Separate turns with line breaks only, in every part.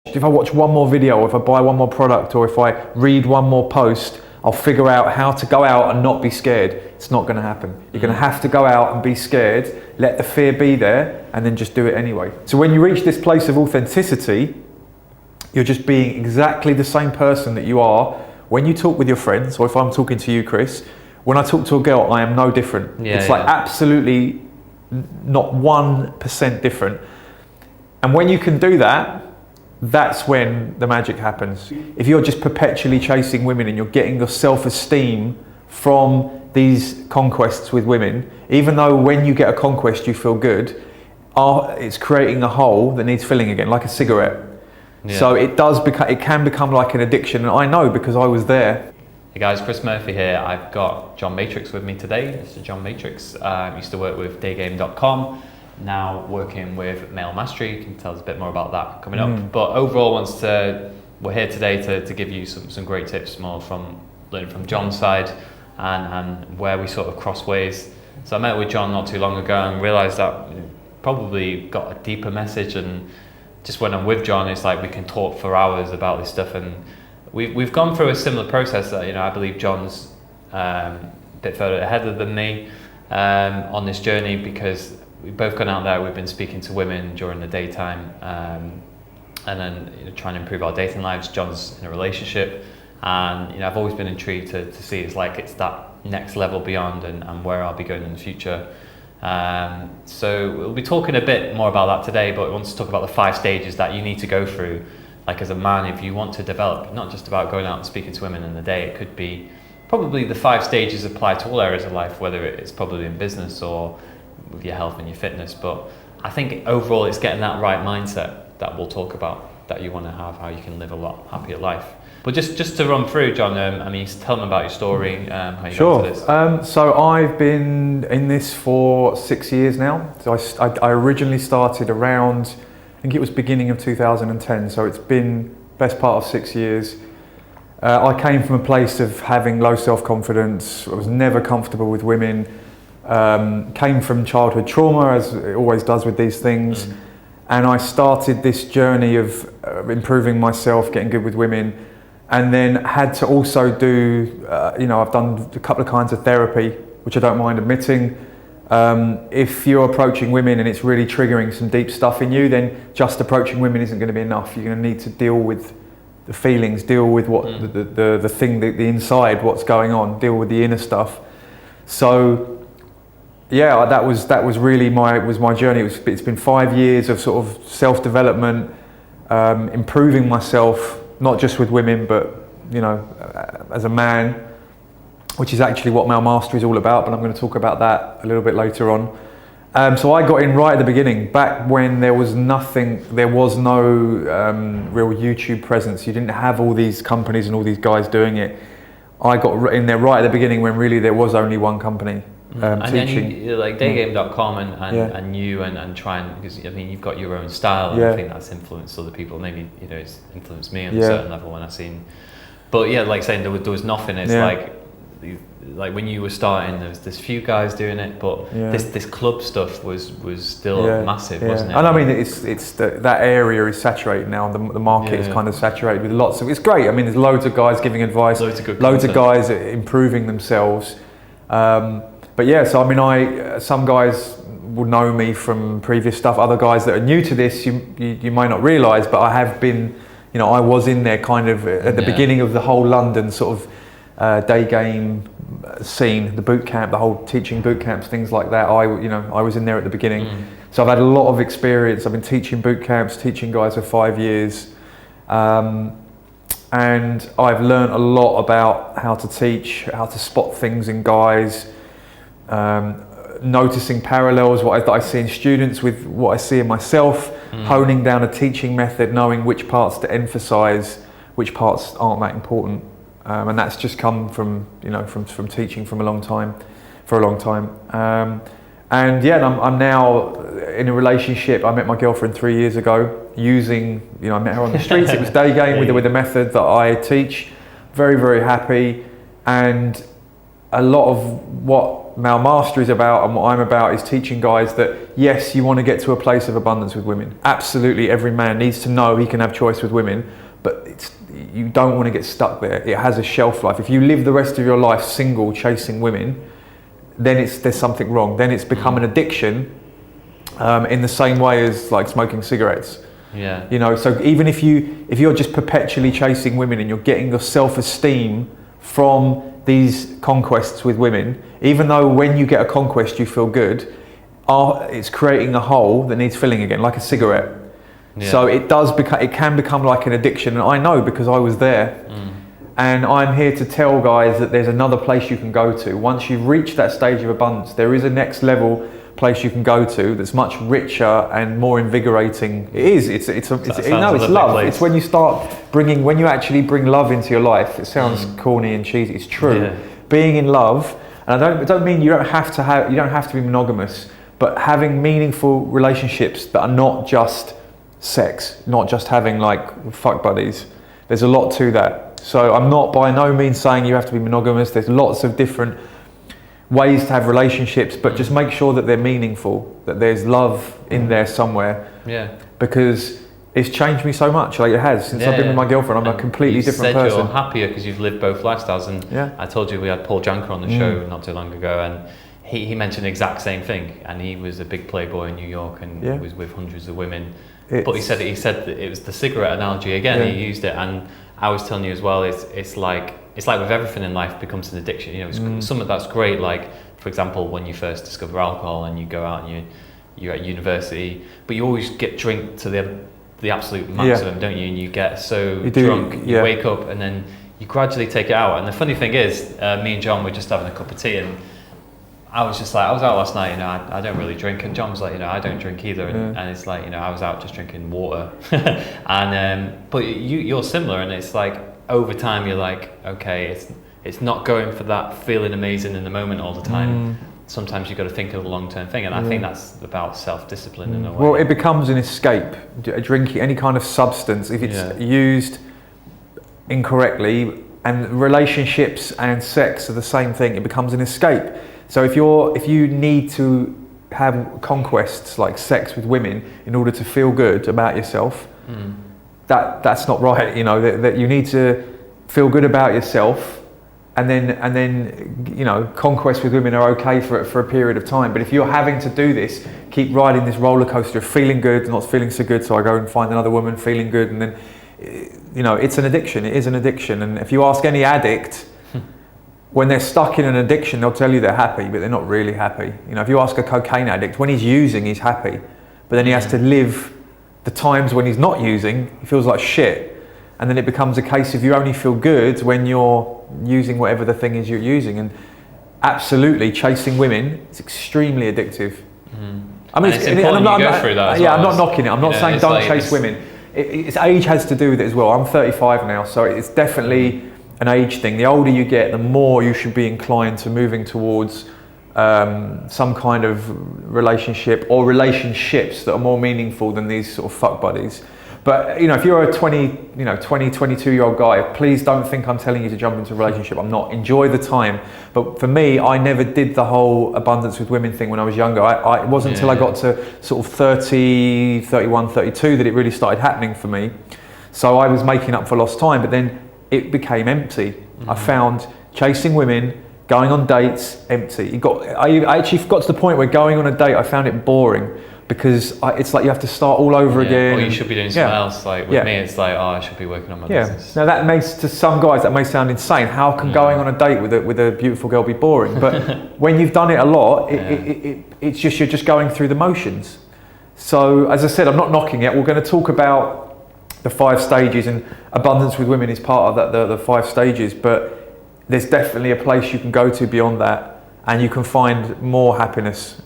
If I watch one more video, or if I buy one more product, or if I read one more post, I'll figure out how to go out and not be scared. It's not going to happen. You're going to have to go out and be scared, let the fear be there, and then just do it anyway. So when you reach this place of authenticity, you're just being exactly the same person that you are when you talk with your friends, or if I'm talking to you, Chris. When I talk to a girl, I am no different. It's like absolutely not 1% different. And when you can do that, that's when the magic happens. If you're just perpetually chasing women and you're getting your self-esteem from these conquests with women, even though when you get a conquest you feel good, it's creating a hole that needs filling again, like a cigarette. So it can become like an addiction, and I know because I was there.
Hey guys, Chris Murphy here. I've got Jon Matrix with me today. This is Jon Matrix. I used to work with Daygame.com. Now working with Male Mastery. You can tell us a bit more about that coming up. But overall, we're here today to give you some great tips, more from learning from Jon's side and where we sort of cross ways. So I met with Jon not too long ago and realised that probably got a deeper message, and just when I'm with Jon, it's like we can talk for hours about this stuff, and we've gone through a similar process that, I believe Jon's a bit further ahead than me on this journey, because we've both gone out there, we've been speaking to women during the daytime, and then trying to improve our dating lives. Jon's in a relationship, and I've always been intrigued to see it's that next level beyond, and where I'll be going in the future. So we'll be talking a bit more about that today, but we want to talk about the 5 stages that you need to go through, like as a man, if you want to develop, not just about going out and speaking to women in the day. It could be probably the 5 stages apply to all areas of life, whether it's probably in business or with your health and your fitness. But I think overall it's getting that right mindset that we'll talk about, that you want to have, how you can live a lot happier life. But just to run through, Jon, tell them about your story, how you got to this.
So I've been in this for 6 years now. So I originally started around, I think it was beginning of 2010. So it's been best part of 6 years. I came from a place of having low self-confidence. I was never comfortable with women. Came from childhood trauma, as it always does with these things. And I started this journey of improving myself, getting good with women. And then had to also do, I've done a couple of kinds of therapy, which I don't mind admitting. If you're approaching women and it's really triggering some deep stuff in you, then just approaching women isn't going to be enough. You're going to need to deal with the feelings, deal with what the thing, the inside, what's going on, deal with the inner stuff. So, yeah, that was really my journey. It's been 5 years of sort of self-development, improving myself. Not just with women, but as a man, which is actually what Male Mastery is all about. But I'm going to talk about that a little bit later on. So I got in right at the beginning, back when there was nothing, there was no real YouTube presence. You didn't have all these companies and all these guys doing it. I got in there right at the beginning when really there was only one company.
And teaching. Then you, like Daygame.com and you and trying, because you've got your own style, and I think that's influenced other people. Maybe it's influenced me on a certain level when I've seen. But yeah, like saying there was nothing. It's like when you were starting, there's few guys doing it, but this club stuff was still massive, wasn't it?
And I mean, it's that area is saturated now. The market is kind of saturated with lots of. It's great. I mean, there's loads of guys giving advice, loads of guys improving themselves. But yeah, so I mean, some guys will know me from previous stuff. Other guys that are new to this, you might not realise, but I have been, I was in there kind of at the beginning of the whole London sort of Daygame scene, the boot camp, the whole teaching boot camps, things like that. I was in there at the beginning. So I've had a lot of experience. I've been teaching boot camps, teaching guys for 5 years. And I've learned a lot about how to teach, how to spot things in guys, noticing parallels, what I see in students with what I see in myself, honing down a teaching method, knowing which parts to emphasize, which parts aren't that important, and that's just come from from teaching for a long time. And yeah, I'm now in a relationship. I met my girlfriend 3 years ago using, I met her on the streets. It was Daygame with the method that I teach. Very, very happy. And a lot of what Male Mastery is about and what I'm about is teaching guys that yes, you want to get to a place of abundance with women. Absolutely, every man needs to know he can have choice with women, but you don't want to get stuck there. It has a shelf life. If you live the rest of your life single, chasing women, then there's something wrong. Then it's become an addiction, in the same way as like smoking cigarettes.
Yeah.
You know, so even if you're just perpetually chasing women and you're getting your self-esteem from these conquests with women, even though when you get a conquest you feel good, it's creating a hole that needs filling again, like a cigarette. Yeah. So it can become like an addiction, and I know because I was there. And I'm here to tell guys that there's another place you can go to. Once you've reached that stage of abundance, there is a next level place you can go to that's much richer and more invigorating. It is. It's love. Place. It's when you start when you actually bring love into your life. It sounds corny and cheesy. It's true. Yeah. Being in love, and I don't mean you don't have to be monogamous, but having meaningful relationships that are not just sex, not just having like fuck buddies. There's a lot to that. So I'm not by no means saying you have to be monogamous. There's lots of different ways to have relationships, but just make sure that they're meaningful, that there's love in there somewhere. Yeah. Because it's changed me so much, like it has, since I've been with my girlfriend. I'm a completely different person.
You said you're happier because you've lived both lifestyles, and I told you we had Paul Janker on the show not too long ago, and he mentioned the exact same thing, and he was a big playboy in New York and was with hundreds of women. But he said that it was the cigarette analogy again. He used it, and I was telling you as well. It's like with everything in life, it becomes an addiction. You know, some of that's great. Like for example, when you first discover alcohol and you go out and you're at university, but you always drink to the absolute maximum, don't you? And you get so drunk, you wake up, and then you gradually take it out. And the funny thing is, me and John were just having a cup of tea, and I was just like, I was out last night, I don't really drink, and John was like, I don't drink either, and it's like, I was out just drinking water, and but you're similar, and it's like over time you're like, okay, it's not going for that feeling amazing in the moment all the time. Sometimes you've got to think of the long-term thing, and I think that's about self-discipline in a way.
Well, it becomes an escape. Drinking any kind of substance, if it's used incorrectly, and relationships and sex are the same thing, it becomes an escape. So if you need to have conquests like sex with women in order to feel good about yourself, that's not right. That you need to feel good about yourself, and then conquests with women are okay for a period of time. But if you're having to do this, keep riding this roller coaster of feeling good, not feeling so good, so I go and find another woman feeling good, and then it's an addiction. It is an addiction, and if you ask any addict, when they're stuck in an addiction, they'll tell you they're happy, but they're not really happy. If you ask a cocaine addict, when he's using, he's happy. But then he has to live the times when he's not using, he feels like shit. And then it becomes a case of you only feel good when you're using whatever the thing is you're using. And absolutely, chasing women is extremely addictive.
I mean, it's important you go through that as well.
I'm not knocking it. I'm not saying don't chase women. It's age has to do with it as well. I'm 35 now, so it's definitely an age thing. The older you get, the more you should be inclined to moving towards some kind of relationship or relationships that are more meaningful than these sort of fuck buddies. But if you're a 22-year-old guy, please don't think I'm telling you to jump into a relationship. I'm not. Enjoy the time. But for me, I never did the whole abundance with women thing when I was younger. It wasn't until I got to sort of 30, 31, 32 that it really started happening for me. So I was making up for lost time, but then it became empty. I found chasing women, going on dates, empty. I actually got to the point where going on a date, I found it boring, because it's like you have to start all over again.
Or you should be doing something else. Like with me, it's like, I should be working on my business. Now
to some guys that may sound insane. How can going on a date with a beautiful girl be boring? But when you've done it a lot, it's just you're just going through the motions. So as I said, I'm not knocking it. We're going to talk about the 5 stages, and abundance with women is part of that, the 5 stages. But there's definitely a place you can go to beyond that, and you can find more happiness.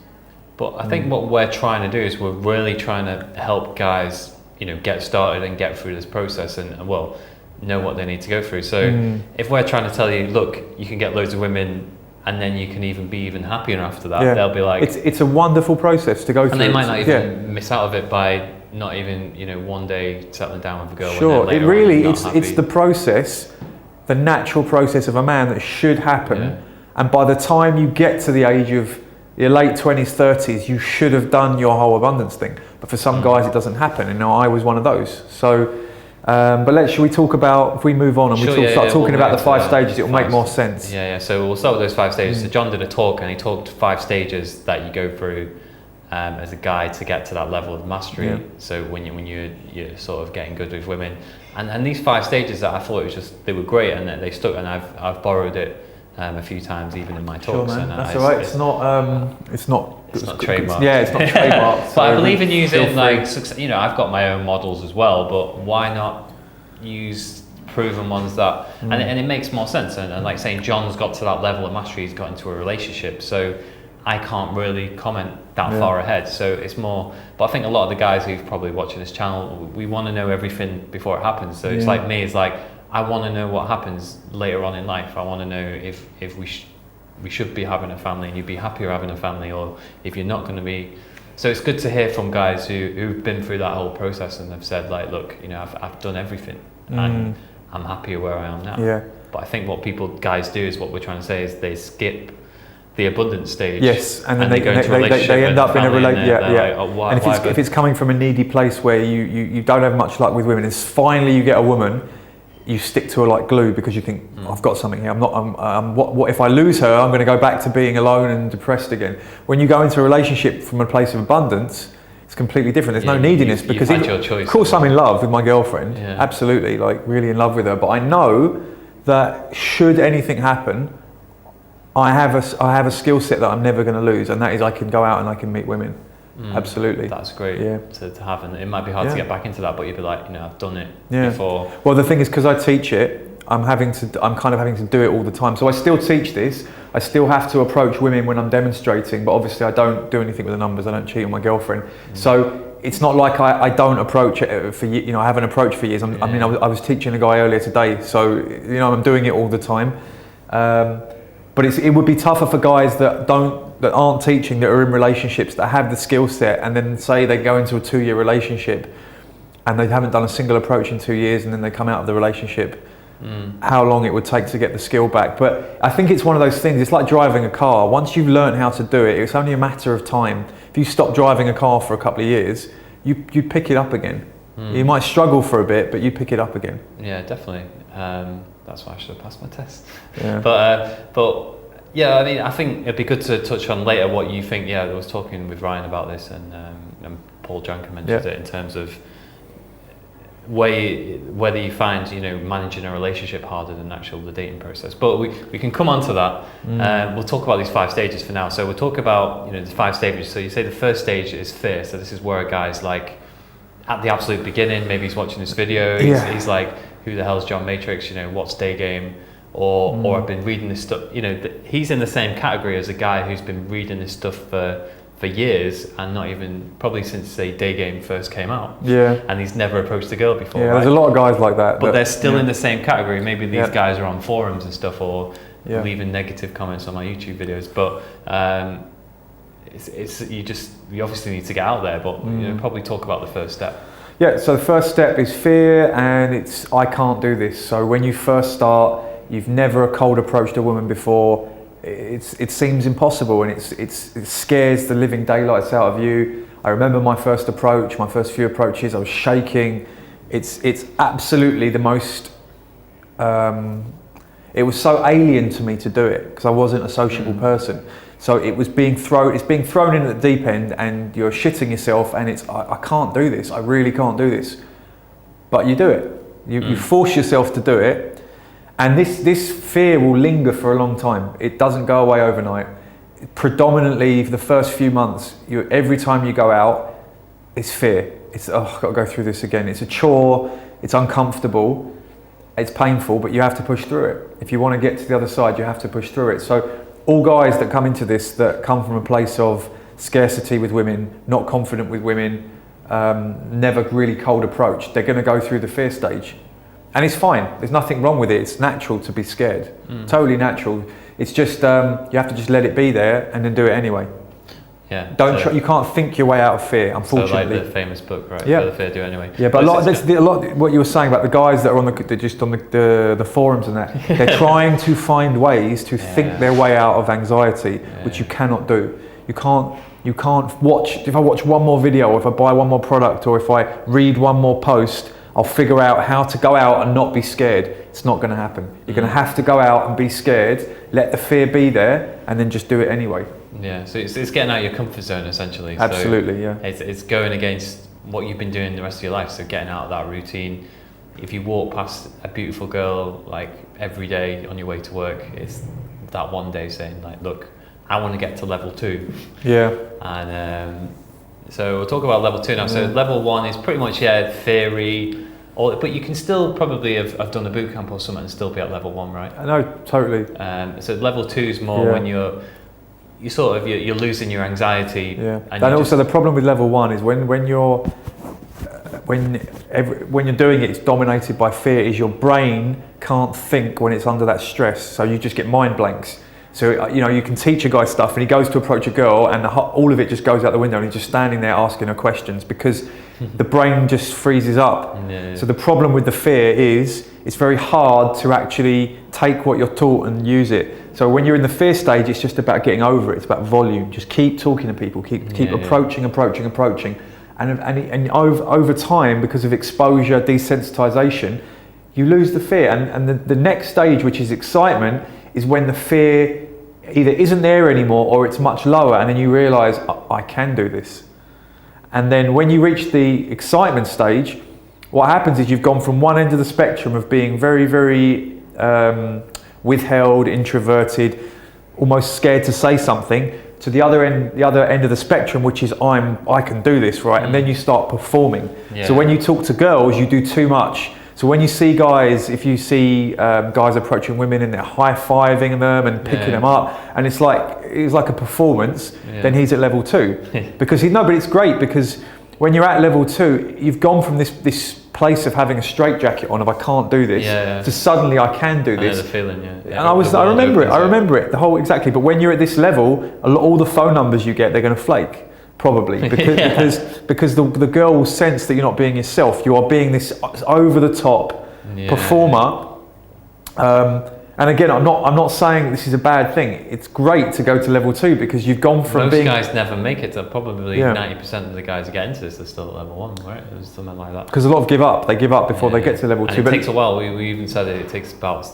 But I think what we're trying to do is we're really trying to help guys, get started and get through this process and know what they need to go through. So if we're trying to tell you, look, you can get loads of women and then you can even be even happier after that, they'll be like...
It's a wonderful process to go through.
And they might not even miss out of it by not even, one day settling down with a girl.
Sure, it really, it's the process, the natural process of a man that should happen. And by the time you get to the age of your late 20s, 30s, you should have done your whole abundance thing. But for some guys, it doesn't happen. And I was one of those. So, but should we talk about, if we move on and we start talking about the 5 stages, it'll make more sense.
Yeah. So we'll start with those 5 stages. So John did a talk and he talked 5 stages that you go through as a guide to get to that level of mastery.
Yeah.
So when you're sort of getting good with women. And these 5 stages that I thought they were great and they stuck, and I've borrowed it a few times even in my talks.
Sure, man.
And
that's all right. It's not
trademarked.
Yeah, it's not trademarked.
But I believe in using, like, I've got my own models as well, but why not use proven ones that, and it makes more sense. And like saying John's got to that level of mastery, he's got into a relationship, so I can't really comment that far ahead. So it's more, but I think a lot of the guys who've probably watching this channel, we want to know everything before it happens. So it's like me, it's like, I want to know what happens later on in life. I want to know if we should be having a family and you'd be happier having a family, or if you're not going to be. So it's good to hear from guys who've been through that whole process and have said, like, look, I've done everything and I'm happier where I am now.
Yeah.
But I think what guys do is, what we're trying to say is, they skip the abundance stage.
Yes, and then
they go into a relationship.
They end up in a relationship.
Like, oh,
and if it's coming from a needy place where you don't have much luck with women, it's finally you get a woman, you stick to her like glue because you think, I've got something here. What if I lose her? I'm going to go back to being alone and depressed again. When you go into a relationship from a place of abundance, it's completely different. There's no neediness because of course I'm in love with my girlfriend, absolutely, like really in love with her. But I know that should anything happen, I have a skill set that I'm never going to lose, and that is I can go out and I can meet women. Absolutely.
That's great to have, and it might be hard to get back into that, but you'd be like, I've done it before.
Well, the thing is, because I teach it, I'm kind of having to do it all the time. So I still teach this. I still have to approach women when I'm demonstrating, but obviously I don't do anything with the numbers. I don't cheat on my girlfriend. So it's not like I don't approach it for I haven't approached for years. I was teaching a guy earlier today, so I'm doing it all the time. But it would be tougher for guys that aren't teaching, that are in relationships, that have the skill set, and then say they go into a 2-year relationship and they haven't done a single approach in 2 years, and then they come out of the relationship. How long it would take to get the skill back. But I think it's one of those things, it's like driving a car. Once you've learned how to do it, it's only a matter of time. If you stop driving a car for a couple of years, you pick it up again. You might struggle for a bit, but you pick it up again.
Yeah, definitely. That's why I should have passed my test.
Yeah.
But yeah, I think it'd be good to touch on later what you think. I was talking with Ryan about this, and Paul Janker mentioned it in terms of whether you find managing a relationship harder than the dating process. But we can come on to that. We'll talk about these 5 stages for now. So we'll talk about the 5 stages. So you say the first stage is fear. So this is where a guy's like at the absolute beginning. Maybe he's watching this video. He's like, who the hell's Jon Matrix? What's Daygame? Or I've been reading this stuff. He's in the same category as a guy who's been reading this stuff for years, and not even probably since say Daygame first came out. And he's never approached a girl before.
There's a lot of guys like that.
But they're still in the same category. Maybe these guys are on forums and stuff, or leaving negative comments on my YouTube videos. But you obviously need to get out there. But probably talk about the first step.
So the first step is fear, and it's I can't do this. So when you first start, you've never cold approached a woman before. It seems impossible, and it scares the living daylights out of you. I remember my first approach, my first few approaches. I was shaking. It's absolutely the most. It was so alien to me to do it because I wasn't a sociable person. So it was being thrown in at the deep end, and you're shitting yourself, and I can't do this. I really can't do this. But you do it. You force yourself to do it. And this fear will linger for a long time. It doesn't go away overnight. Predominantly, for the first few months, every time you go out, it's fear. I've got to go through this again. It's a chore. It's uncomfortable. It's painful, but you have to push through it. If you want to get to the other side, you have to push through it. So all guys that come into this, that come from a place of scarcity with women, not confident with women, never really cold approach, they're going to go through the fear stage. And it's fine. There's nothing wrong with it. It's natural to be scared. Totally natural. It's just you have to just let it be there and then do it anyway.
Yeah.
You can't think your way out of fear, unfortunately.
So like the famous book, right?
Yeah.
Feel the fear, do anyway.
Yeah, but a lot what you were saying about the guys that are they're just on the forums and that, they're trying to find ways to think their way out of anxiety, which you cannot do. You can't watch, if I watch one more video, or if I buy one more product, or if I read one more post, I'll figure out how to go out and not be scared. It's not going to happen. You're going to have to go out and be scared, let the fear be there, and then just do it anyway.
Yeah, so it's getting out of your comfort zone, essentially.
Absolutely,
so it's going against what you've been doing the rest of your life, so getting out of that routine. If you walk past a beautiful girl like every day on your way to work, it's that one day saying like, look, I want to get to level 2.
Yeah.
And so we'll talk about level 2 now. So level 1 is pretty much theory, but you can still probably have done a boot camp or something and still be at level 1, right?
I know, totally.
So level 2 is more when you're losing your anxiety.
Yeah. And also the problem with level 1 is when you're doing it, it's dominated by fear. Is your brain can't think when it's under that stress, so you just get mind blanks. So you can teach a guy stuff, and he goes to approach a girl, and all of it just goes out the window, and he's just standing there asking her questions because the brain just freezes up. Yeah. So the problem with the fear is it's very hard to actually take what you're taught and use it. So when you're in the fear stage, it's just about getting over it. It's about volume. Just keep talking to people, keep approaching, and over time, because of exposure, desensitization, you lose the fear. And the next stage, which is excitement, is when the fear either isn't there anymore or it's much lower, and then you realize I can do this. And then when you reach the excitement stage, what happens is you've gone from one end of the spectrum of being very, very withheld, introverted, almost scared to say something, to the other end of the spectrum, which is I can do this, right? And then you start performing. Yeah. So when you talk to girls, you do too much. So when you see guys, if you see guys approaching women and they're high-fiving them and picking them up, and it's like a performance, then he's at level 2. But it's great because when you're at level 2, you've gone from this place of having a straitjacket on, of I can't do this, to suddenly I can do this.
I know the feeling,
And I remember it, the whole, exactly. But when you're at this level, all the phone numbers you get, they're going to flake. Probably because the girl will sense that you're not being yourself. You are being this over the top performer. And again, I'm not saying this is a bad thing. It's great to go to level 2 because you've gone from
most guys never make it to probably 90% of the guys who get into this are still at level 1, right? Or something like that.
Because a lot of give up. They give up before they get to level 2.
And it takes a while. We even said it takes about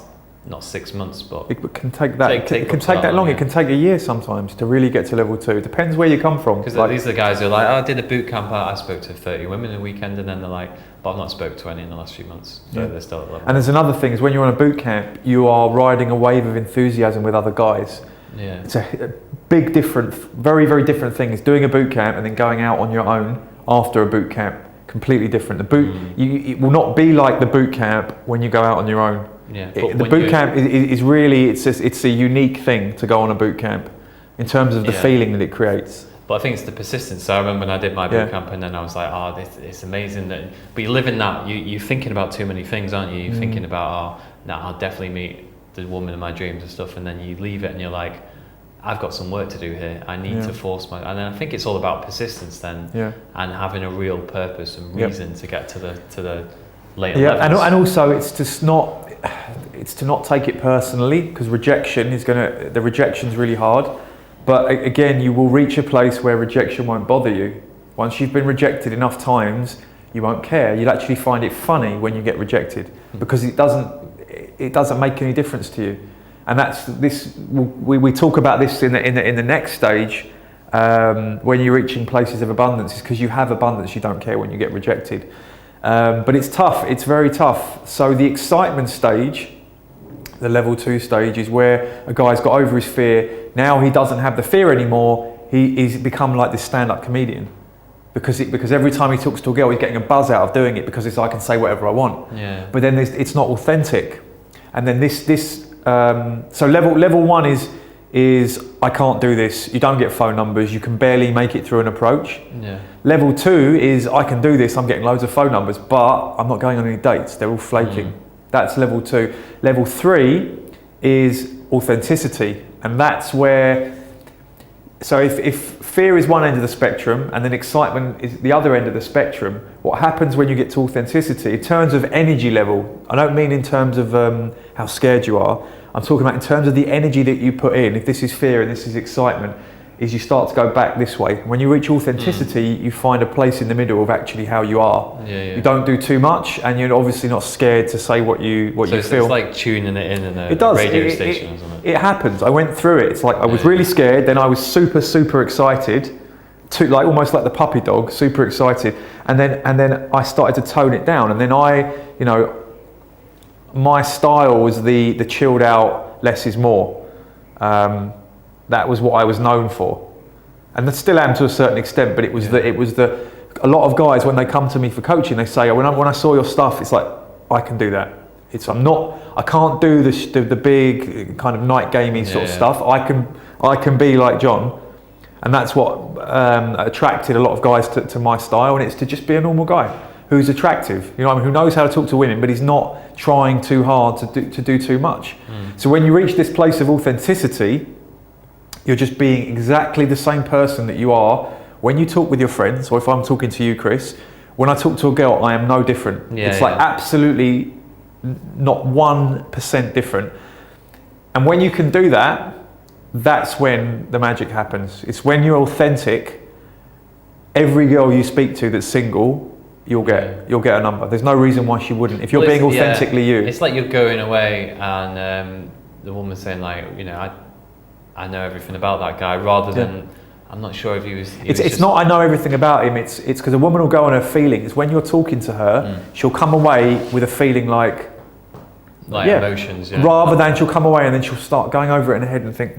not 6 months, but
it can take that. It can take that long. It can take a year sometimes to really get to level 2. It depends where you come from.
Because these are the guys who are like, I did a boot camp. I spoke to 30 women in a weekend, and then they're like, but I've not spoke to any in the last few months. So they're still at level. And
there's another thing is when you're on a boot camp, you are riding a wave of enthusiasm with other guys. Yeah, it's a big very, very different thing. Is doing a boot camp and then going out on your own after a boot camp. Completely different. It will not be like the boot camp when you go out on your own.
Yeah,
the boot camp is really it's a unique thing to go on a boot camp in terms of the feeling that it creates.
But I think it's the persistence. So I remember when I did my boot camp, and then I was like, it's amazing that. But you live in that. You're thinking about too many things, aren't you? You're thinking about, I'll definitely meet the woman of my dreams and stuff. And then you leave it, and you're like, I've got some work to do here. I need to force my. And then I think it's all about persistence then, and having a real purpose and reason to get to the later levels.
And also it's to not take it personally, because the rejection's really hard. But again, you will reach a place where rejection won't bother you. Once you've been rejected enough times, you won't care. You'll actually find it funny when you get rejected, because it doesn't make any difference to you. And that's this. We talk about this in the next stage when you're reaching places of abundance. Is because you have abundance, you don't care when you get rejected. But it's tough. It's very tough. So the excitement stage, the level 2 stage, is where a guy's got over his fear. Now he doesn't have the fear anymore. He's become like this stand-up comedian, because every time he talks to a girl, he's getting a buzz out of doing it, because I can say whatever I want. Yeah. But then it's not authentic. And then so level 1 is I can't do this. You don't get phone numbers. You can barely make it through an approach. Yeah. Level 2 is I can do this. I'm getting loads of phone numbers, but I'm not going on any dates. They're all flaking. That's level 2. Level 3 is authenticity, and that's where. So if fear is one end of the spectrum and then excitement is the other end of the spectrum, what happens when you get to authenticity, in terms of energy level, I don't mean in terms of how scared you are, I'm talking about in terms of the energy that you put in. If this is fear and this is excitement, is you start to go back this way. When you reach authenticity, you find a place in the middle of actually how you are. You don't do too much, and you're obviously not scared to say what you feel.
It's like tuning it in a radio station, isn't it?
It happens. I went through it. It's like I was really scared, then I was super excited, like almost like the puppy dog, super excited, and then I started to tone it down, and then my style was the chilled out, less is more. That was what I was known for, and I still am to a certain extent. But it was a lot of guys, when they come to me for coaching, they say, when I saw your stuff, it's like, I can do that. I can't do the big kind of night gamey sort of stuff. I can be like Jon, and that's what attracted a lot of guys to my style, and it's to just be a normal guy who's attractive, who knows how to talk to women, but he's not trying too hard to do too much. So when you reach this place of authenticity, you're just being exactly the same person that you are when you talk with your friends, or if I'm talking to you, Chris, when I talk to a girl, I am no different. It's like absolutely not 1% different. And when you can do that, that's when the magic happens. It's when you're authentic, every girl you speak to that's single, you'll get a number. There's no reason why she wouldn't. If you're being authentically you.
It's like you're going away and the woman's saying like, I know everything about that guy, rather than I'm not sure if he was.
It's not I know everything about him. It's because a woman will go on her feelings. When you're talking to her, she'll come away with a feeling like
emotions.
Rather than she'll come away and then she'll start going over it in her head and think,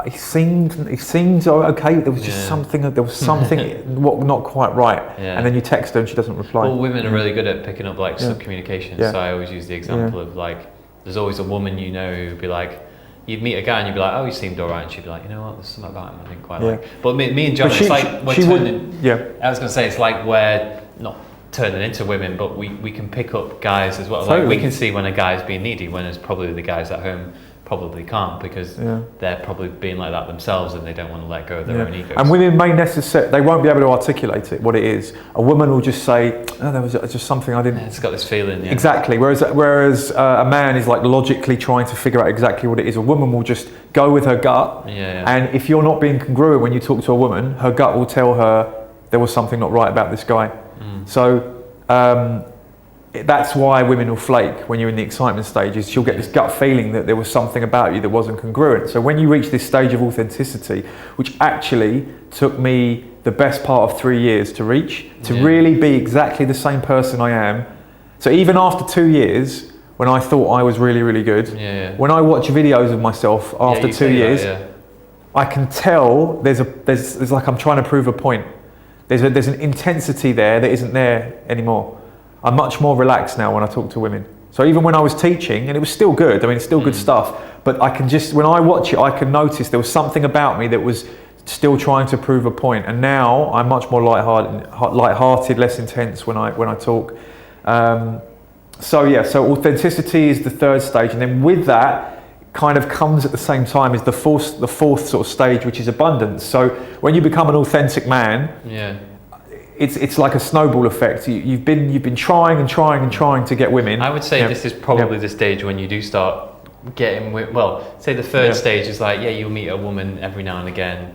he seemed okay. There was just something. There was something not quite right. And then you text her and she doesn't reply.
Well, women are really good at picking up like sub-communication. So I always use the example of like, there's always a woman who'd be like, you'd meet a guy and you'd be like, oh, he seemed alright, and she'd be like, you know what, there's something about him I didn't quite like. But me and Jon, it's like we're turning. I was going to say, it's like we're not turning into women, but we can pick up guys as well. Totally. Like we can see when a guy's being needy, when it's probably the guys at home probably can't, because they're probably being like that themselves and they don't want to let go of their own egos. And
women may they won't be able to articulate it, what it is. A woman will just say, oh, there was just something I didn't...
It's got this feeling.
Exactly, whereas a man is like logically trying to figure out exactly what it is. A woman will just go with her gut, and if you're not being congruent when you talk to a woman, her gut will tell her there was something not right about this guy. So that's why women will flake when you're in the excitement stages. She'll get this gut feeling that there was something about you that wasn't congruent. So when you reach this stage of authenticity, which actually took me the best part of 3 years to reach, to really be exactly the same person I am. So even after 2 years, when I thought I was really, really good, when I watch videos of myself after 2 years, I can tell there's like I'm trying to prove a point. There's an intensity there that isn't there anymore. I'm much more relaxed now when I talk to women. So even when I was teaching, and it was still good, it's still good stuff, but I can just, when I watch it, I can notice there was something about me that was still trying to prove a point. And now I'm much more lighthearted, less intense when I talk. So authenticity is the third stage, and then with that kind of comes at the same time as the fourth sort of stage, which is abundance. So when you become an authentic man, it's like a snowball effect. You've been trying to get women.
I would say this is probably the stage when you do start getting, say the third stage is like, you'll meet a woman every now and again,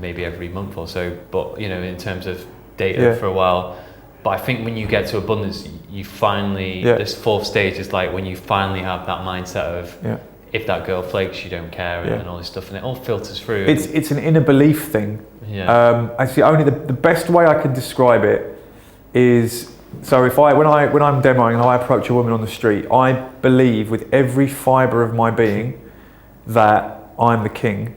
maybe every month or so, but in terms of dating for a while. But I think when you get to abundance, you finally, this fourth stage is like when you finally have that mindset of, if that girl flakes, you don't care, and all this stuff, and it all filters through.
It's an inner belief thing. Actually, only the best way I can describe it is, so when I'm demoing and I approach a woman on the street, I believe with every fibre of my being that I'm the king,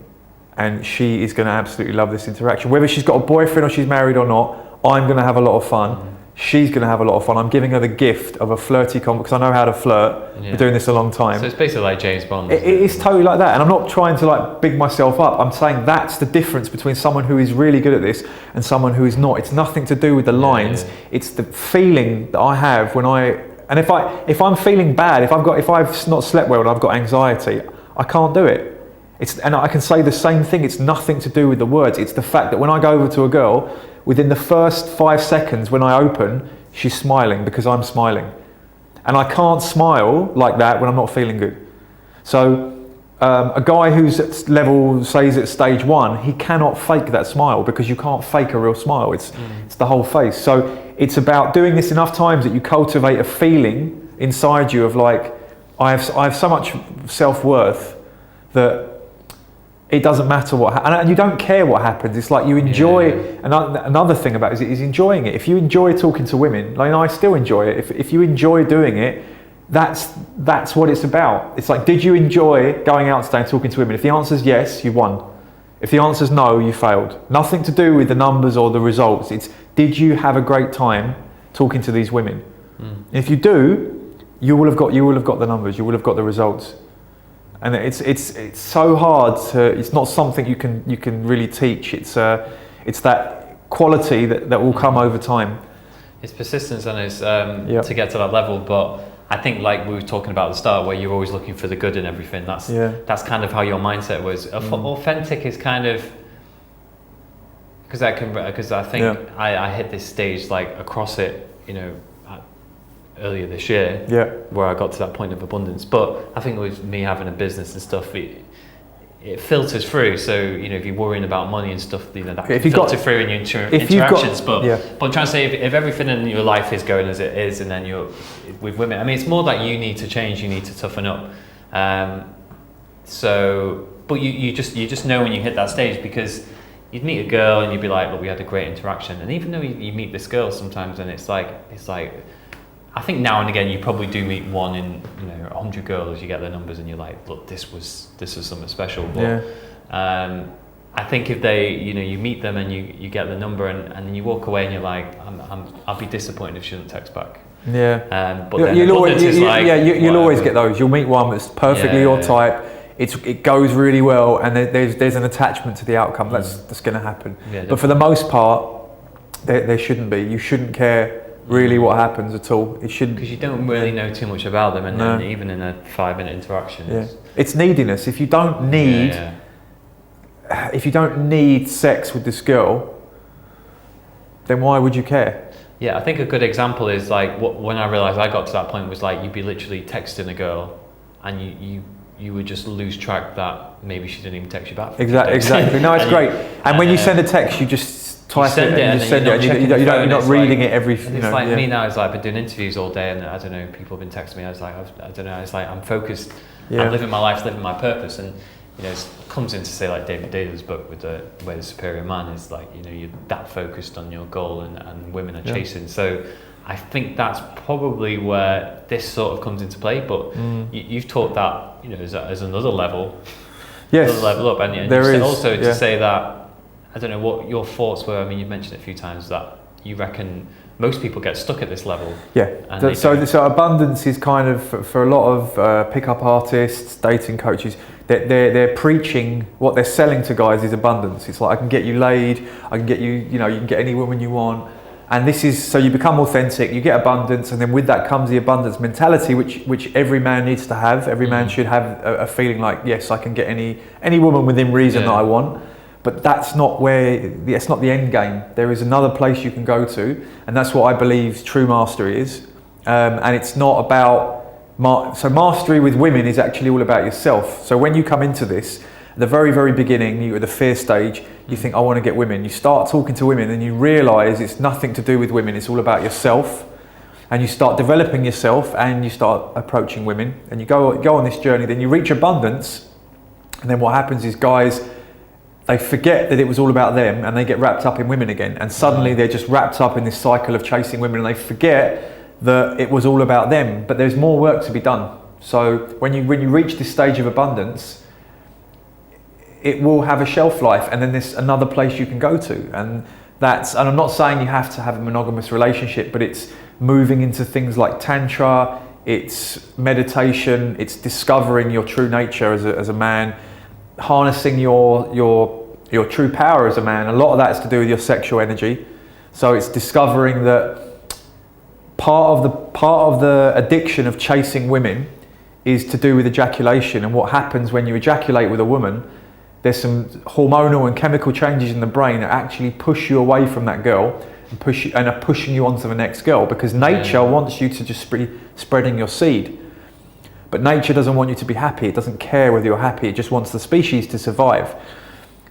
and she is going to absolutely love this interaction. Whether she's got a boyfriend or she's married or not, I'm going to have a lot of fun. She's going to have a lot of fun. I'm giving her the gift of a flirty because I know how to flirt. I've been doing this a long time.
So it's basically like James Bond.
It is totally like that. And I'm not trying to big myself up. I'm saying that's the difference between someone who is really good at this and someone who is not. It's nothing to do with the lines. It's the feeling that I have if I'm feeling bad, if I've not slept well and I've got anxiety, I can't do it. And I can say the same thing. It's nothing to do with the words. It's the fact that when I go over to a girl, within the first 5 seconds when I open, she's smiling because I'm smiling. And I can't smile like that when I'm not feeling good. So a guy who's at level, say he's at stage 1, he cannot fake that smile because you can't fake a real smile. It's the whole face. So it's about doing this enough times that you cultivate a feeling inside you of like, I have so much self-worth that it doesn't matter what and you don't care what happens. It's like you enjoy. Another thing about it is enjoying it. If you enjoy talking to women, like I still enjoy it. If you enjoy doing it, that's what it's about. It's like, did you enjoy going out today and talking to women? If the answer is yes, you won. If the answer is no, you failed. Nothing to do with the numbers or the results. It's, did you have a great time talking to these women? If you do, you will have got the numbers. You will have got the results. And it's so hard to. It's not something you can really teach. It's that quality that will come over time.
It's persistence and it's to get to that level. But I think, like we were talking about at the start, where you're always looking for the good in everything. That's kind of how your mindset was. Authentic is kind of because I think I hit this stage like across it, earlier this year, where I got to that point of abundance. But I think with me having a business and stuff, it filters through. So if you're worrying about money and stuff, that can filter through in your interactions. But I'm trying to say, if everything in your life is going as it is, and then you're with women, I mean, it's more that you need to change, you need to toughen up. But you just know when you hit that stage, because you'd meet a girl and you'd be like, look, we had a great interaction. And even though you meet this girl sometimes, and it's like. I think now and again you probably do meet one in 100 girls. You get their numbers and you're like, look, this was something special. But I think if you meet them and you get the number and then you walk away and you're like, I'll be disappointed if she doesn't text back. But then you'll
always get those. You'll meet one that's perfectly your type. It goes really well, and there's an attachment to the outcome. That's going to happen. But for the most part, there shouldn't be. You shouldn't care really what happens at all. It shouldn't,
because you don't really know too much about them, and then even in a 5-minute interaction,
it's neediness. If you don't need sex with this girl, then why would you care?
I think a good example is like when I realized I got to that point was like you'd be literally texting a girl and you would just lose track that maybe she didn't even text you back.
Exactly. No, it's great. And when you send a text, you just type it and just send it. You're not reading it every.
It's like me now. It's like I've been doing interviews all day, and I don't know. People have been texting me. I was like, I don't know. It's like I'm focused. I'm living my life, living my purpose, and it comes into say like David Dale's book with the way the superior man is like you're that focused on your goal, and women are chasing. So I think that's probably where this sort of comes into play. But you've taught that as another level.
Yes.
Another level up, and
there is
also to say that. I don't know what your thoughts were. I mean, you've mentioned it a few times that you reckon most people get stuck at this level. So abundance is kind of for a lot of pickup artists, dating coaches. They're preaching, what they're selling to guys is abundance. It's like, I can get you laid, I can get you. You can get any woman you want. And this is so you become authentic, you get abundance, and then with that comes the abundance mentality, which every man needs to have. Every man should have a feeling like, yes, I can get any woman within reason that I want. But that's not it's not the end game. There is another place you can go to, and that's what I believe true mastery is. And it's not about, so mastery with women is actually all about yourself. So when you come into this, at the very, very beginning, you're at the fear stage, you think, I want to get women. You start talking to women and you realise it's nothing to do with women, it's all about yourself. And you start developing yourself and you start approaching women, and you go on this journey, then you reach abundance, and then what happens is guys, they forget that it was all about them and they get wrapped up in women again, and suddenly they're just wrapped up in this cycle of chasing women, and they forget that it was all about them. But there's more work to be done. So when you reach this stage of abundance, it will have a shelf life, and then there's another place you can go to, and I'm not saying you have to have a monogamous relationship, but it's moving into things like tantra, it's meditation, it's discovering your true nature as a man, harnessing your true power as a man. A lot of that is to do with your sexual energy. So it's discovering that part of the addiction of chasing women
is to do with ejaculation. And what happens when you ejaculate with a woman, there's some hormonal and chemical changes in the brain that actually push you away from that girl and are pushing you onto the next girl, because nature wants you to just be spreading your seed. But nature doesn't want you to be happy. It doesn't care whether you're happy. It just wants the species to survive.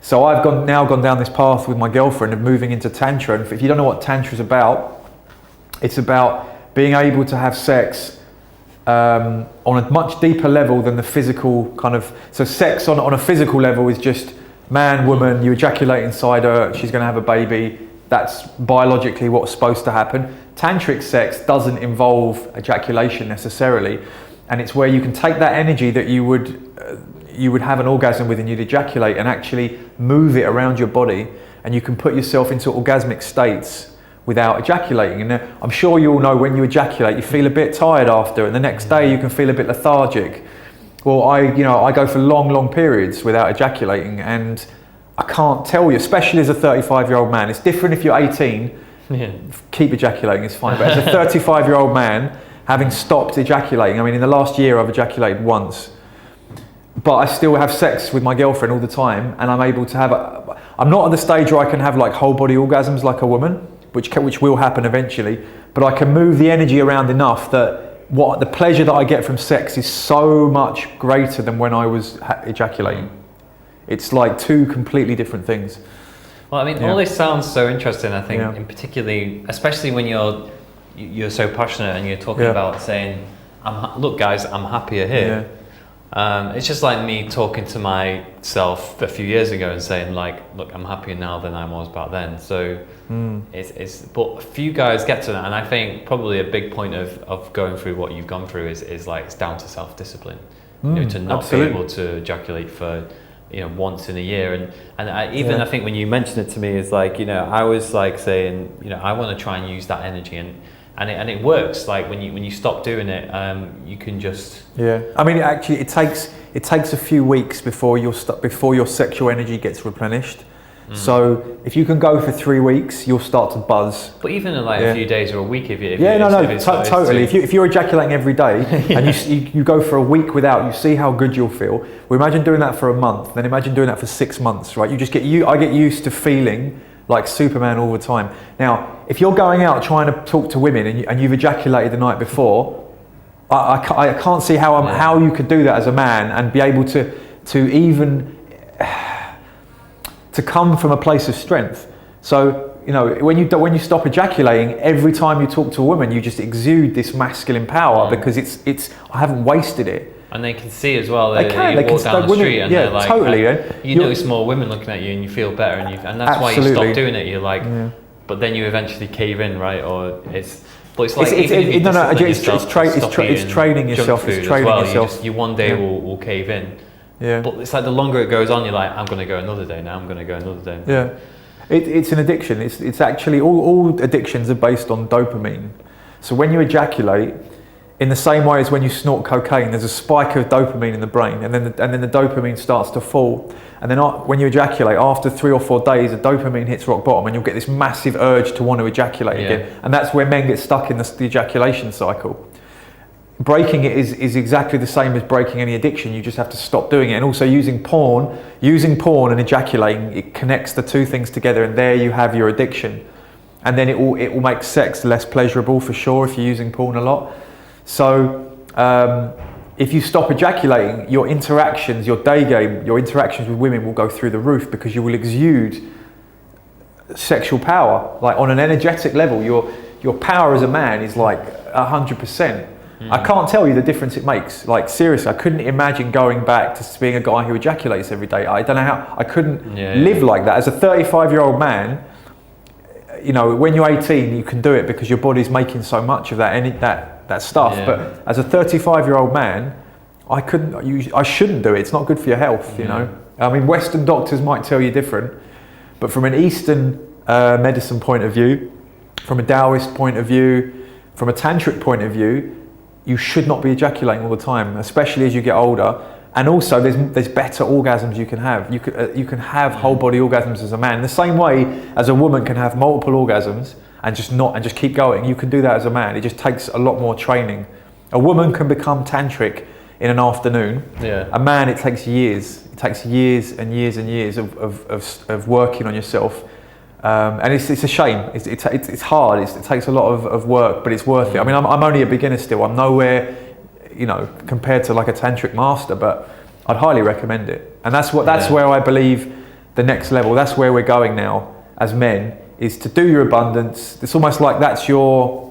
So I've now gone down this path with my girlfriend of moving into Tantra. And if you don't know what Tantra is about, it's about being able to have sex on a much deeper level than the physical kind of... So sex on a physical level is just man, woman, you ejaculate inside her, she's going to have a baby. That's biologically what's supposed to happen. Tantric sex doesn't involve ejaculation necessarily. And it's where you can take that energy that you would have an orgasm with and you'd ejaculate, and actually move it around your body, and you can put yourself into orgasmic states without ejaculating. And I'm sure you all know when you ejaculate, you feel a bit tired after, and the next day you can feel a bit lethargic. Well, I go for long periods without ejaculating, and I can't tell you, especially as a 35-year-old man. It's different if you're 18, keep ejaculating, it's fine. But as a 35-year-old man, having stopped ejaculating, I mean, in the last year I've ejaculated once, but I still have sex with my girlfriend all the time, and I'm able to have I'm not at the stage where I can have like whole body orgasms like a woman, which will happen eventually, but I can move the energy around enough that the pleasure that I get from sex is so much greater than when I was ejaculating. It's like two completely different things.
Well, I mean, all this sounds so interesting, I think, in particularly, especially when you're so passionate and you're talking about saying, look guys, I'm happier here. It's just like me talking to myself a few years ago and saying like, look, I'm happier now than I was back then. So but few guys get to that, and I think probably a big point of going through what you've gone through is like, it's down to self-discipline. To not be able to ejaculate for once in a year, and I think when you mentioned it to me, is like, I was like saying, I want to try and use that energy, and it works. Like when you stop doing it, you can just I mean, actually, it takes a few weeks before your sexual energy gets replenished. So if you can go for 3 weeks, you'll start to buzz. But even in like a few days or a week, if
totally. If you're ejaculating every day and you go for a week without, you see how good you'll feel. Well, imagine doing that for a month, then imagine doing that for 6 months, right? I get used to feeling like Superman all the time. Now, if you're going out trying to talk to women and you've ejaculated the night before, I can't see how you could do that as a man and be able to even to come from a place of strength. So when you stop ejaculating, every time you talk to a woman, you just exude this masculine power because it's I haven't wasted it.
And they can see as well. They walk down the
women,
street and they're like,
totally.
You notice more women looking at you and you feel better, and that's why you stop doing it. You're like, but then you eventually cave in, right? Or it's like
it's training yourself. It's training yourself.
You one day will cave in. Yeah. But it's like the longer it goes on, you're like, I'm going to go another day now. I'm going to go another day.
Yeah. It's an addiction. It's actually all addictions are based on dopamine. So when you ejaculate, in the same way as when you snort cocaine, there's a spike of dopamine in the brain, and then the dopamine starts to fall. And then when you ejaculate, after 3 or 4 days, the dopamine hits rock bottom, and you'll get this massive urge to want to ejaculate again. And that's where men get stuck in the ejaculation cycle. Breaking it is exactly the same as breaking any addiction. You just have to stop doing it. And also using porn and ejaculating, it connects the two things together, and there you have your addiction. And then it will make sex less pleasurable for sure if you're using porn a lot. So if you stop ejaculating, your interactions, your Daygame, your interactions with women will go through the roof, because you will exude sexual power. Like on an energetic level, your power as a man is like 100%. I can't tell you the difference it makes. Like seriously, I couldn't imagine going back to being a guy who ejaculates every day. I don't know how, I couldn't live like that. As a 35-year-old man, when you're 18, you can do it because your body's making so much of that stuff. Yeah. But as a 35-year-old man, I shouldn't do it. It's not good for your health, I mean, Western doctors might tell you different, but from an Eastern medicine point of view, from a Taoist point of view, from a tantric point of view, you should not be ejaculating all the time, especially as you get older. And also, there's better orgasms you can have. You can have whole body orgasms as a man, in the same way as a woman can have multiple orgasms and just keep going. You can do that as a man. It just takes a lot more training. A woman can become tantric in an afternoon.
Yeah.
A man, it takes years. It takes years and years and years of working on yourself. And it's a shame. It's hard. It takes a lot of work, but it's worth it. I mean, I'm only a beginner still. I'm nowhere, compared to like a tantric master, but I'd highly recommend it. And that's where I believe the next level. That's where we're going now as men, is to do your abundance. It's almost like that's your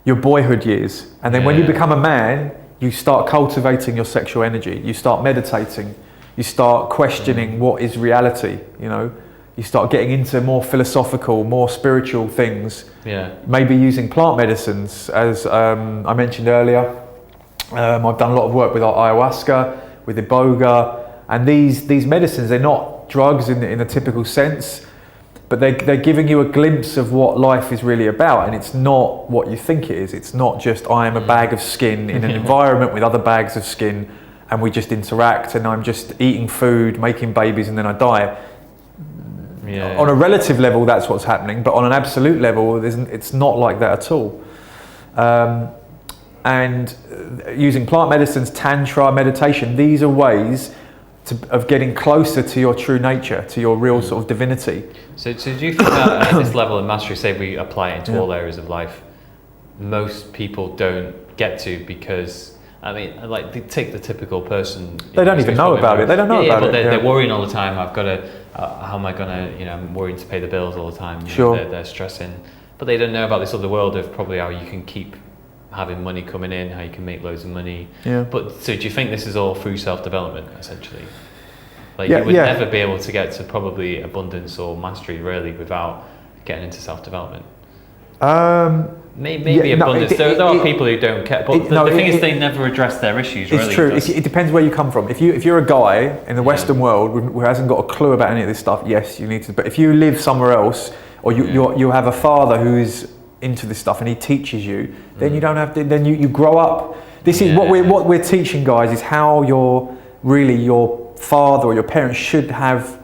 boyhood years, and then when you become a man, you start cultivating your sexual energy. You start meditating. You start questioning what is reality. You start getting into more philosophical, more spiritual things. Yeah. Maybe using plant medicines, as I mentioned earlier. I've done a lot of work with ayahuasca, with iboga, and these medicines, they're not drugs in the typical sense, but they're giving you a glimpse of what life is really about, and it's not what you think it is. It's not just I am a bag of skin in an environment with other bags of skin, and we just interact, and I'm just eating food, making babies, and then I die. Yeah. On a relative level, that's what's happening, but on an absolute level, it's not like that at all. And using plant medicines, tantra, meditation, these are ways of getting closer to your true nature, to your real sort of divinity.
So do you think that at this level of mastery, say we apply it into all areas of life, most people don't get to because, I mean, like, they take the typical person.
They don't even know about it. They don't know about it.
They're worrying all the time. I've got to, how am I going to, I'm worrying to pay the bills all the time.
Sure.
They're stressing. But they don't know about this other world of probably how you can keep having money coming in, how you can make loads of money. Yeah. But so do you think this is all through self-development, essentially? Like you would never be able to get to probably abundance or mastery really without getting into self-development. Maybe abundance. There are people who don't care, but the thing is they never address their issues.
It's true. It depends where you come from. If you're a guy in the Western world who hasn't got a clue about any of this stuff, yes, you need to. But if you live somewhere else, or you have a father who is into this stuff and he teaches you, then you don't have to. Then you grow up. This is what we're teaching guys, is how your father or your parents should have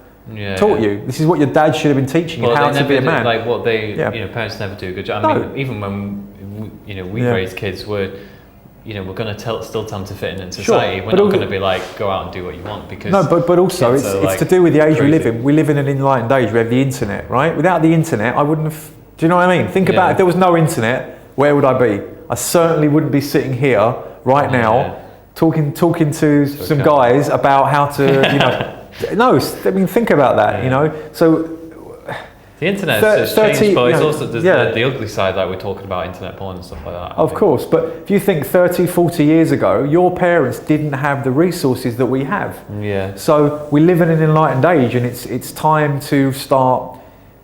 taught you. This is what your dad should have been teaching you, how to be a man.
Like what parents never do a good job. I mean, even when we raise kids, we're going to still tell them to fit in society. Sure. We're not going to be like, go out and do what you want, because
but also it's to do with the age we live in. We live in an enlightened age. We have the internet, right? Without the internet, I wouldn't have. Do you know what I mean? Think about if there was no internet, where would I be? I certainly wouldn't be sitting here right now talking to some guys about how to, no, I mean, think about that, So
the internet has changed, but it's also there's the ugly side, like we're talking about internet porn and stuff like that.
Of course, but if you think 30, 40 years ago, your parents didn't have the resources that we have. Yeah. So we live in an enlightened age, and it's time to start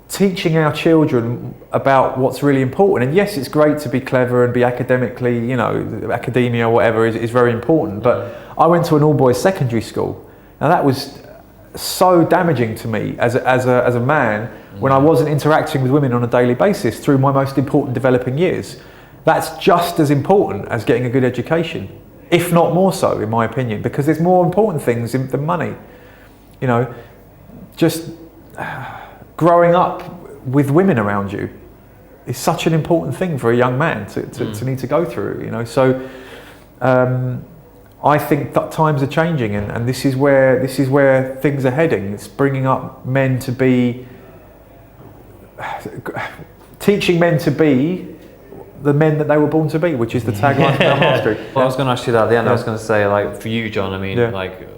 teaching our children about what's really important. And yes, it's great to be clever and be academically, academia or whatever is very important. But I went to an all-boys secondary school. Now that was so damaging to me as a man when I wasn't interacting with women on a daily basis through my most important developing years. That's just as important as getting a good education, if not more so, in my opinion, because there's more important things than money. Just growing up with women around you is such an important thing for a young man to need to go through, So I think that times are changing, and this is where things are heading. It's bringing up men to be, teaching men to be the men that they were born to be, which is the tagline of our mastery.
Well, I was going to ask you that at the end. I was going to say, like, for you, John, I mean, like,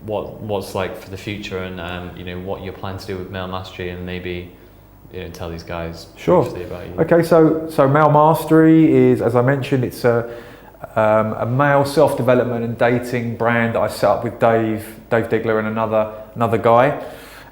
what's like for the future, and what you're planning to do with male mastery, and maybe tell these guys briefly about you.
Okay, so male mastery is, as I mentioned, it's a male self-development and dating brand that I set up with Dave Diggler and another guy,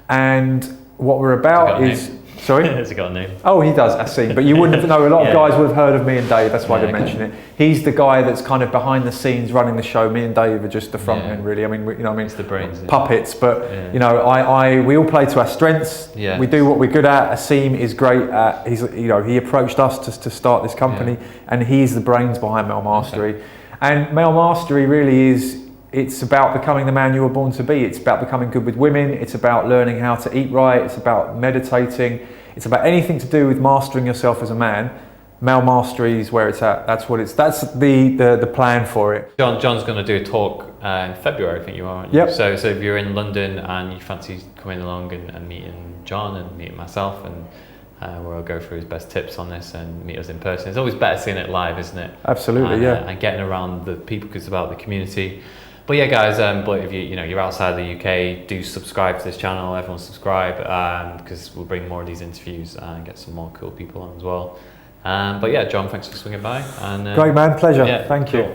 and what we're about is. Sorry?
Has he got a name?
Oh, he does, Asim. But you wouldn't know. A lot of guys would have heard of me and Dave. That's why I didn't mention it. He's the guy that's kind of behind the scenes running the show. Me and Dave are just the front men, really. I mean,
it's the brains,
puppets. But we all play to our strengths. Yeah. We do what we're good at. Asim is great at. He approached us to start this company, and he's the brains behind Male Mastery. Okay. And Male Mastery really is. It's about becoming the man you were born to be. It's about becoming good with women. It's about learning how to eat right. It's about meditating. It's about anything to do with mastering yourself as a man. Male Mastery is where it's at. That's the plan for it.
John's going to do a talk in February, I think you are, aren't you?
Yep.
So if you're in London and you fancy coming along and meeting John and meeting myself, and where I'll go through his best tips on this and meet us in person. It's always better seeing it live, isn't it?
Absolutely,
and,
yeah.
And getting around the people, because it's about the community. But yeah, guys, but if you're outside the UK, do subscribe to this channel. Everyone subscribe, because we'll bring more of these interviews and get some more cool people on as well. But yeah, John, thanks for swinging by. And
great man, pleasure.
Yeah,
thank you.
Cool.